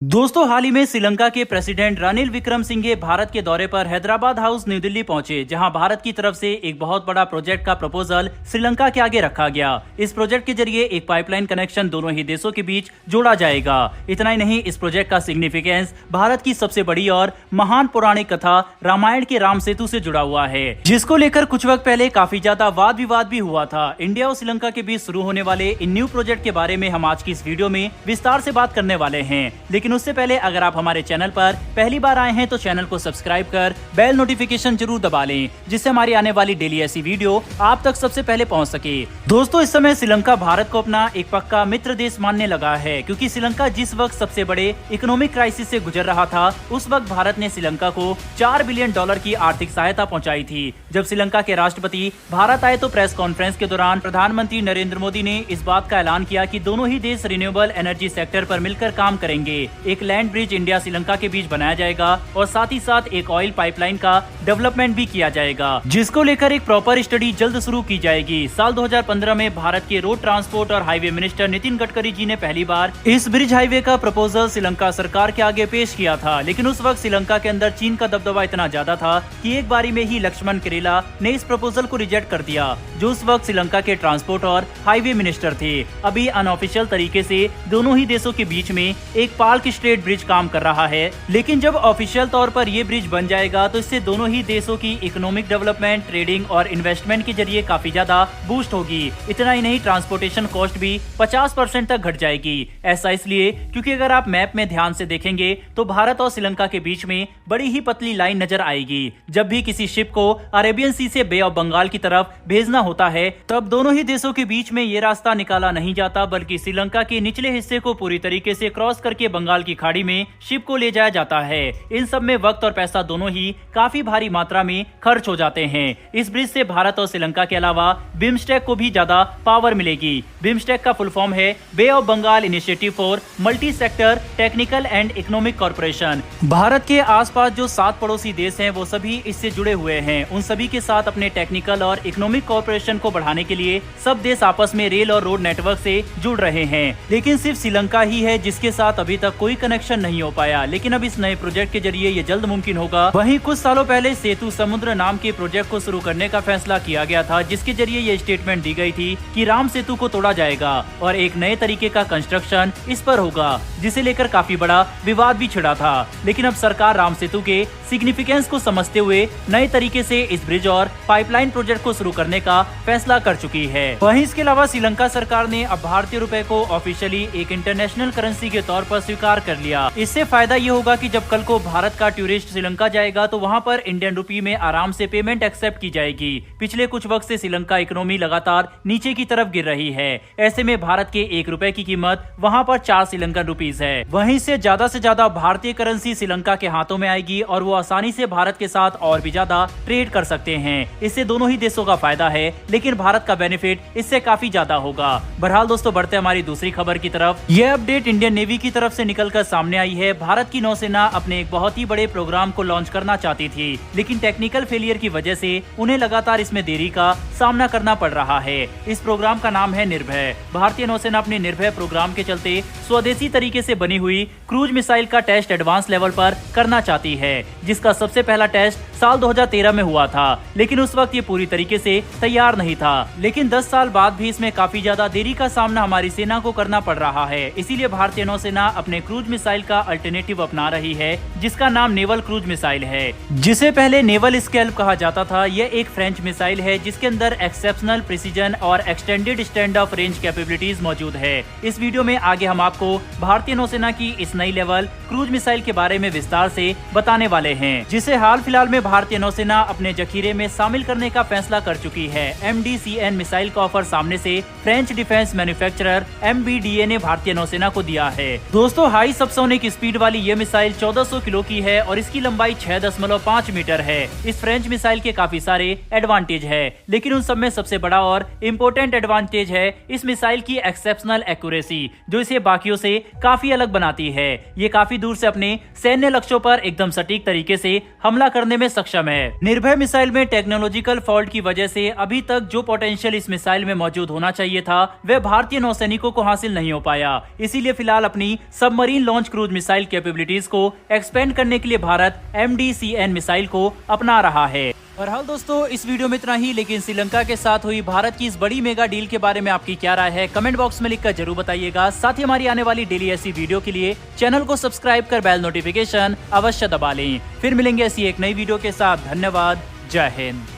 दोस्तों, हाल ही में श्रीलंका के प्रेसिडेंट रानिल विक्रमसिंघे भारत के दौरे पर हैदराबाद हाउस न्यू दिल्ली पहुंचे, जहां भारत की तरफ से एक बहुत बड़ा प्रोजेक्ट का प्रपोजल श्रीलंका के आगे रखा गया। इस प्रोजेक्ट के जरिए एक पाइपलाइन कनेक्शन दोनों ही देशों के बीच जोड़ा जाएगा। इतना ही नहीं, इस प्रोजेक्ट का सिग्निफिकेंस भारत की सबसे बड़ी और महान पौराणिक कथा रामायण के राम सेतु से जुड़ा हुआ है, जिसको लेकर कुछ वक्त पहले काफी ज्यादा वाद विवाद भी हुआ था। इंडिया और श्रीलंका के बीच शुरू होने वाले इन न्यू प्रोजेक्ट के बारे में हम आज की इस वीडियो में विस्तार से बात करने वाले हैं। लेकिन उससे पहले अगर आप हमारे चैनल पर पहली बार आए हैं तो चैनल को सब्सक्राइब कर बेल नोटिफिकेशन जरूर दबा लें, जिससे हमारी आने वाली डेली ऐसी वीडियो आप तक सबसे पहले पहुंच सके। दोस्तों, इस समय श्रीलंका भारत को अपना एक पक्का मित्र देश मानने लगा है, क्योंकि श्रीलंका जिस वक्त सबसे बड़े इकोनॉमिक क्राइसिस से गुजर रहा था, उस वक्त भारत ने श्रीलंका को $4 बिलियन की आर्थिक सहायता पहुंचाई थी। जब श्रीलंका के राष्ट्रपति भारत आए तो प्रेस कॉन्फ्रेंस के दौरान प्रधानमंत्री नरेंद्र मोदी ने इस बात का ऐलान किया कि दोनों ही देश रिन्यूएबल एनर्जी सेक्टर पर मिलकर काम करेंगे। एक लैंड ब्रिज इंडिया श्रीलंका के बीच बनाया जाएगा और साथ ही साथ एक ऑयल पाइपलाइन का डेवलपमेंट भी किया जाएगा, जिसको लेकर एक प्रॉपर स्टडी जल्द शुरू की जाएगी। साल 2015 में भारत के रोड ट्रांसपोर्ट और हाईवे मिनिस्टर नितिन गडकरी जी ने पहली बार इस ब्रिज हाईवे का प्रपोजल श्रीलंका सरकार के आगे पेश किया था। लेकिन उस वक्त श्रीलंका के अंदर चीन का दबदबा इतना ज्यादा था कि एक बारी में ही लक्ष्मण किरेला ने इस प्रपोजल को रिजेक्ट कर दिया, जो उस वक्त श्रीलंका के ट्रांसपोर्ट और हाईवे मिनिस्टर थे। अभी अनऑफिशियल तरीके से दोनों ही देशों के बीच में एक पार्क स्ट्रेट ब्रिज काम कर रहा है, लेकिन जब ऑफिशियल तौर पर ये ब्रिज बन जाएगा तो इससे दोनों ही देशों की इकोनॉमिक डेवलपमेंट, ट्रेडिंग और इन्वेस्टमेंट के जरिए काफी ज्यादा बूस्ट होगी। इतना ही नहीं, ट्रांसपोर्टेशन कॉस्ट भी 50% तक घट जाएगी। ऐसा इसलिए क्योंकि अगर आप मैप में ध्यान से देखेंगे तो भारत और श्रीलंका के बीच में बड़ी ही पतली लाइन नजर आएगी। जब भी किसी शिप को अरेबियन सी से बे ऑफ बंगाल की तरफ भेजना होता है, तब दोनों ही देशों के बीच में ये रास्ता निकाला नहीं जाता, बल्कि श्रीलंका के निचले हिस्से को पूरी तरीके से क्रॉस करके बंगाल की खाड़ी में शिप को ले जाया जाता है। इन सब में वक्त और पैसा दोनों ही काफी भारी मात्रा में खर्च हो जाते हैं। इस ब्रिज से भारत और श्रीलंका के अलावा बिम्स्टेक को भी ज्यादा पावर मिलेगी। बिम्स्टेक का फुल फॉर्म है bay of Bengal initiative for multi sector technical and economic cooperation. Bharat के आसपास जो 7 पड़ोसी देश हैं, वो सभी इससे जुड़े हुए हैं। उन सभी के साथ अपने टेक्निकल और इकोनॉमिक कॉर्पोरेशन को बढ़ाने के लिए सब देश आपस में रेल और रोड नेटवर्क से जुड़ रहे हैं। लेकिन सिर्फ श्रीलंका ही है जिसके साथ अभी तक कोई कनेक्शन नहीं हो पाया। लेकिन अब इस नए प्रोजेक्ट के जरिए ये जल्द मुमकिन होगा। वहीं कुछ सालों पहले सेतु समुद्र नाम के प्रोजेक्ट को शुरू करने का फैसला किया गया था, जिसके जरिए ये स्टेटमेंट दी गई थी कि राम सेतु को तोड़ा जाएगा और एक नए तरीके का कंस्ट्रक्शन इस पर होगा, जिसे लेकर काफी बड़ा विवाद भी छिड़ा था। लेकिन अब सरकार राम सेतु के सिग्निफिकेंस को समझते हुए नए तरीके से इस ब्रिज और पाइपलाइन प्रोजेक्ट को शुरू करने का फैसला कर चुकी है। वहीं इसके अलावा श्रीलंका सरकार ने अब भारतीय रुपए को ऑफिशियली एक इंटरनेशनल करेंसी के तौर पर स्वीकार कर लिया। इससे फायदा ये होगा कि जब कल को भारत का टूरिस्ट श्रीलंका जाएगा तो वहाँ पर इंडियन रुपी में आराम से पेमेंट एक्सेप्ट की जाएगी। पिछले कुछ वक्त से श्रीलंका इकोनॉमी लगातार नीचे की तरफ गिर रही है। ऐसे में भारत के 1 रुपए की कीमत वहाँ पर 4 श्रीलंकन रुपीज है। वहीं से ज्यादा भारतीय करेंसी श्रीलंका के हाथों में आएगी और वो आसानी से भारत के साथ और भी ज्यादा ट्रेड कर सकते हैं। इससे दोनों ही देशों का फायदा है, लेकिन भारत का बेनिफिट इससे काफी ज्यादा होगा। बहरहाल दोस्तों, बढ़ते हमारी दूसरी खबर की तरफ। यह अपडेट इंडियन नेवी की तरफ से निकलकर सामने आई है। भारत की नौसेना अपने एक बहुत ही बड़े प्रोग्राम को लॉन्च करना चाहती थी, लेकिन टेक्निकल फेलियर की वजह से उन्हें लगातार इसमें देरी का सामना करना पड़ रहा है। इस प्रोग्राम का नाम है निर्भय। भारतीय नौसेना अपने निर्भय प्रोग्राम के चलते स्वदेशी तरीके से बनी हुई क्रूज मिसाइल का टेस्ट एडवांस लेवल पर करना चाहती है, जिसका सबसे पहला टेस्ट साल 2013 में हुआ था। लेकिन उस वक्त ये पूरी तरीके से तैयार नहीं था। लेकिन 10 साल बाद भी इसमें काफी ज्यादा देरी का सामना हमारी सेना को करना पड़ रहा है। इसीलिए भारतीय नौसेना अपने क्रूज मिसाइल का अल्टरनेटिव अपना रही है, जिसका नाम नेवल क्रूज मिसाइल है, जिसे पहले नेवल स्कैल्प कहा जाता था। यह एक फ्रेंच मिसाइल है जिसके अंदर एक्सेप्शनल प्रिसीजन और extended stand of range capabilities मौजूद है। इस वीडियो में आगे हम आपको भारतीय नौसेना की इस नई लेवल क्रूज मिसाइल के बारे में विस्तार से बताने वाले हैं, जिसे हाल फिलहाल में भारतीय नौसेना अपने जखीरे में शामिल करने का फैसला कर चुकी है। MDCN मिसाइल का ऑफर सामने से फ्रेंच डिफेंस मैन्युफैक्चरर MBDA ने भारतीय नौसेना को दिया है। दोस्तों, हाई सबसोनिक स्पीड वाली ये मिसाइल 1400 किलो की है और इसकी लंबाई 6.5 मीटर है। इस फ्रेंच मिसाइल के काफी सारे एडवांटेज है, लेकिन उन सब में सबसे बड़ा और इम्पोर्टेंट एडवांटेज है इस मिसाइल की एक्सेप्शनल एक्यूरेसी, जो इसे बाकियों से काफी अलग बनाती है। ये काफी दूर से अपने सैन्य लक्ष्यों पर एकदम सटीक तरीके से हमला करने में सक्षम है। निर्भय मिसाइल में टेक्नोलॉजिकल फॉल्ट की वजह से अभी तक जो पोटेंशियल इस मिसाइल में मौजूद होना चाहिए था, वह भारतीय नौसैनिकों को हासिल नहीं हो पाया। इसीलिए फिलहाल अपनी submarine submarine launch cruise missile capabilities को एक्सपेंड करने के लिए भारत MDCN मिसाइल को अपना रहा है। और हाल दोस्तों, इस वीडियो में इतना ही, लेकिन श्रीलंका के साथ हुई भारत की इस बड़ी मेगा डील के बारे में आपकी क्या राय है, कमेंट बॉक्स में लिखकर जरूर बताइएगा। साथ ही हमारी आने वाली डेली ऐसी वीडियो के लिए चैनल को सब्सक्राइब कर बेल नोटिफिकेशन अवश्य दबा लें। फिर मिलेंगे ऐसी एक नई वीडियो के साथ। धन्यवाद। जय हिंद।